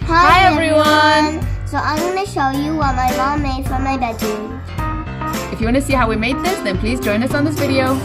Hi everyone! So I'm going to show you what my mom made for my bedroom. If you want to see how we made this, then please join us on this video.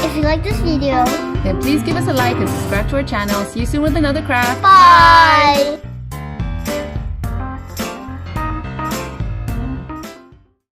If you like this video, Then please give us a like and subscribe to our channel. See you soon with another craft. bye!